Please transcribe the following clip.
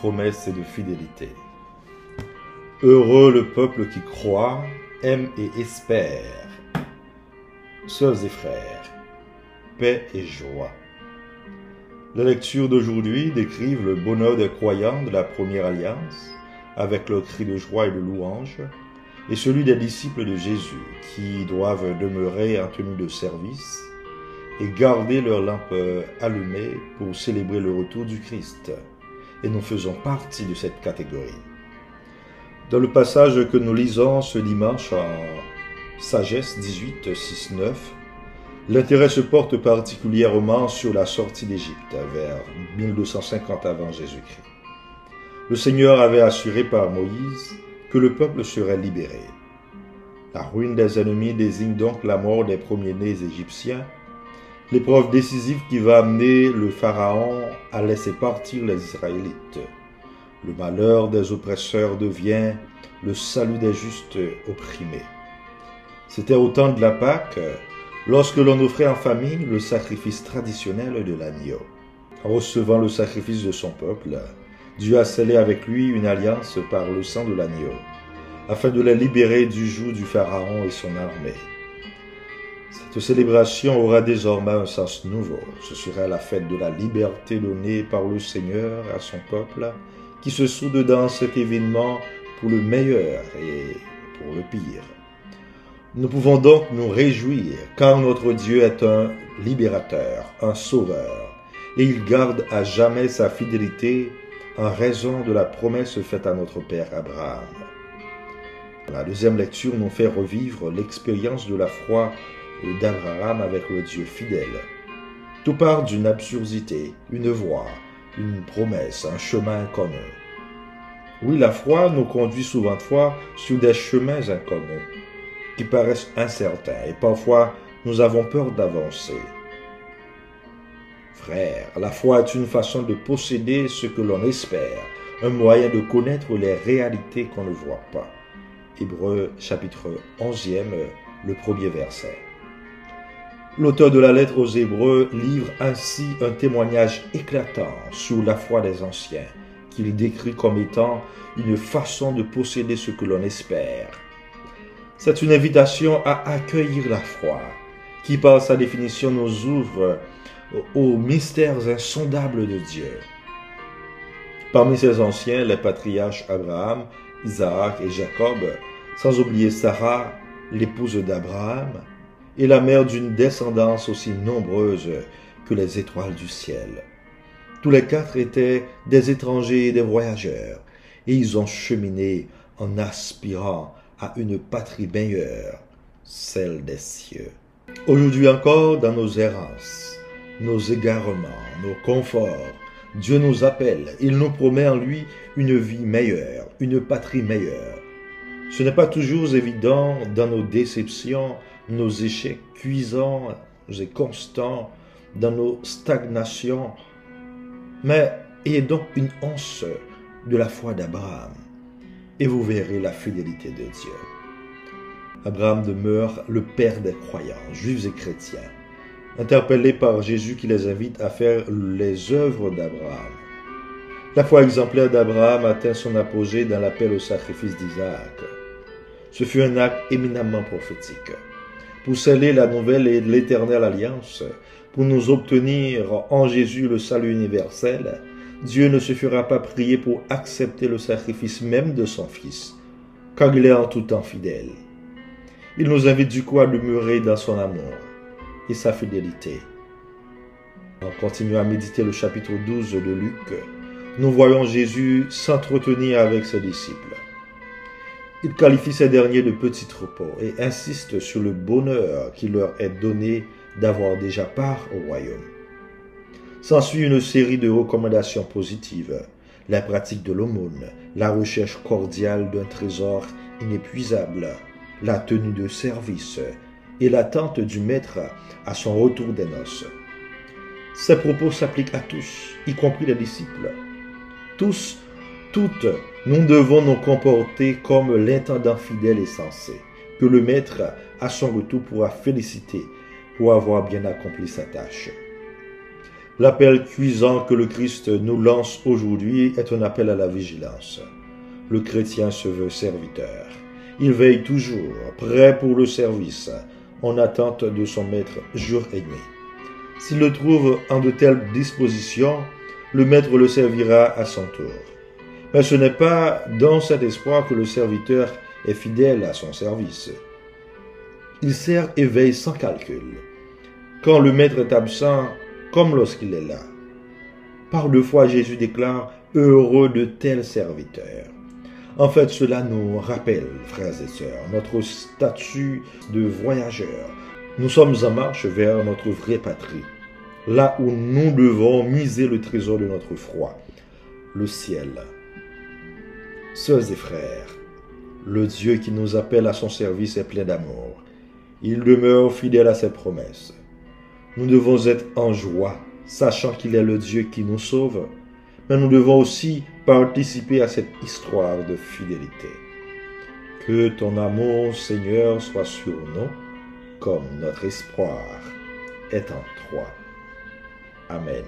promesse et de fidélité. Heureux le peuple qui croit, aime et espère. Sœurs et frères, paix et joie. Les lectures d'aujourd'hui décrivent le bonheur des croyants de la première alliance, avec leurs cris de joie et de louange, et celui des disciples de Jésus, qui doivent demeurer en tenue de service et garder leur lampe allumée pour célébrer le retour du Christ. Et nous faisons partie de cette catégorie. Dans le passage que nous lisons ce dimanche en Sagesse 18, 6, 9, l'intérêt se porte particulièrement sur la sortie d'Égypte, vers 1250 avant Jésus-Christ. Le Seigneur avait assuré par Moïse que le peuple serait libéré. La ruine des ennemis désigne donc la mort des premiers-nés égyptiens, l'épreuve décisive qui va amener le Pharaon à laisser partir les Israélites. Le malheur des oppresseurs devient le salut des justes opprimés. C'était au temps de la Pâque, lorsque l'on offrait en famille le sacrifice traditionnel de l'agneau. En recevant le sacrifice de son peuple, Dieu a scellé avec lui une alliance par le sang de l'agneau, afin de les libérer du joug du Pharaon et son armée. Cette célébration aura désormais un sens nouveau. Ce sera la fête de la liberté donnée par le Seigneur à son peuple, qui se soude dans cet événement pour le meilleur et pour le pire. Nous pouvons donc nous réjouir, car notre Dieu est un libérateur, un sauveur, et il garde à jamais sa fidélité en raison de la promesse faite à notre père Abraham. La deuxième lecture nous fait revivre l'expérience de la foi d'Abraham avec le Dieu fidèle. Tout part d'une absurdité, une voie, une promesse, un chemin inconnu. Oui, la foi nous conduit souvent de fois sur des chemins inconnus, qui paraissent incertains, et parfois nous avons peur d'avancer. Frères, la foi est une façon de posséder ce que l'on espère, un moyen de connaître les réalités qu'on ne voit pas. Hébreux chapitre 11e, le premier verset. L'auteur de la lettre aux Hébreux livre ainsi un témoignage éclatant sur la foi des anciens, qu'il décrit comme étant une façon de posséder ce que l'on espère. C'est une invitation à accueillir la foi, qui par sa définition nous ouvre aux mystères insondables de Dieu. Parmi ces anciens, les patriarches Abraham, Isaac et Jacob, sans oublier Sarah, l'épouse d'Abraham, et la mère d'une descendance aussi nombreuse que les étoiles du ciel. Tous les quatre étaient des étrangers et des voyageurs, et ils ont cheminé en aspirant à une patrie meilleure, celle des cieux. Aujourd'hui encore, dans nos errances, nos égarements, nos conforts, Dieu nous appelle, il nous promet en lui une vie meilleure, une patrie meilleure. Ce n'est pas toujours évident dans nos déceptions, nos échecs cuisants et constants, dans nos stagnations, mais ayez donc une once de la foi d'Abraham, et vous verrez la fidélité de Dieu. Abraham demeure le père des croyants, juifs et chrétiens, interpellés par Jésus qui les invite à faire les œuvres d'Abraham. La foi exemplaire d'Abraham atteint son apogée dans l'appel au sacrifice d'Isaac. Ce fut un acte éminemment prophétique. Pour sceller la nouvelle et l'éternelle alliance, pour nous obtenir en Jésus le salut universel, Dieu ne se fera pas prier pour accepter le sacrifice même de son Fils, car il est en tout temps fidèle. Il nous invite du coup à demeurer dans son amour et sa fidélité. En continuant à méditer le chapitre 12 de Luc, nous voyons Jésus s'entretenir avec ses disciples. Il qualifie ces derniers de petits troupeaux et insiste sur le bonheur qui leur est donné d'avoir déjà part au royaume. S'ensuit une série de recommandations positives, la pratique de l'aumône, la recherche cordiale d'un trésor inépuisable, la tenue de service et l'attente du maître à son retour des noces. Ces propos s'appliquent à tous, y compris les disciples. Tous, toutes, nous devons nous comporter comme l'intendant fidèle et sensé, que le maître, à son retour, pourra féliciter pour avoir bien accompli sa tâche. L'appel cuisant que le Christ nous lance aujourd'hui est un appel à la vigilance. Le chrétien se veut serviteur. Il veille toujours, prêt pour le service, en attente de son maître jour et nuit. S'il le trouve en de telles dispositions, le maître le servira à son tour. Mais ce n'est pas dans cet espoir que le serviteur est fidèle à son service. Il sert et veille sans calcul, quand le maître est absent, comme lorsqu'il est là. Par deux fois, Jésus déclare « Heureux de tels serviteurs ». En fait, cela nous rappelle, frères et sœurs, notre statut de voyageurs. Nous sommes en marche vers notre vraie patrie, là où nous devons miser le trésor de notre foi, le ciel. Sœurs et frères, le Dieu qui nous appelle à son service est plein d'amour. Il demeure fidèle à ses promesses. Nous devons être en joie, sachant qu'il est le Dieu qui nous sauve, mais nous devons aussi participer à cette histoire de fidélité. Que ton amour, Seigneur, soit sur nous, comme notre espoir est en toi. Amen.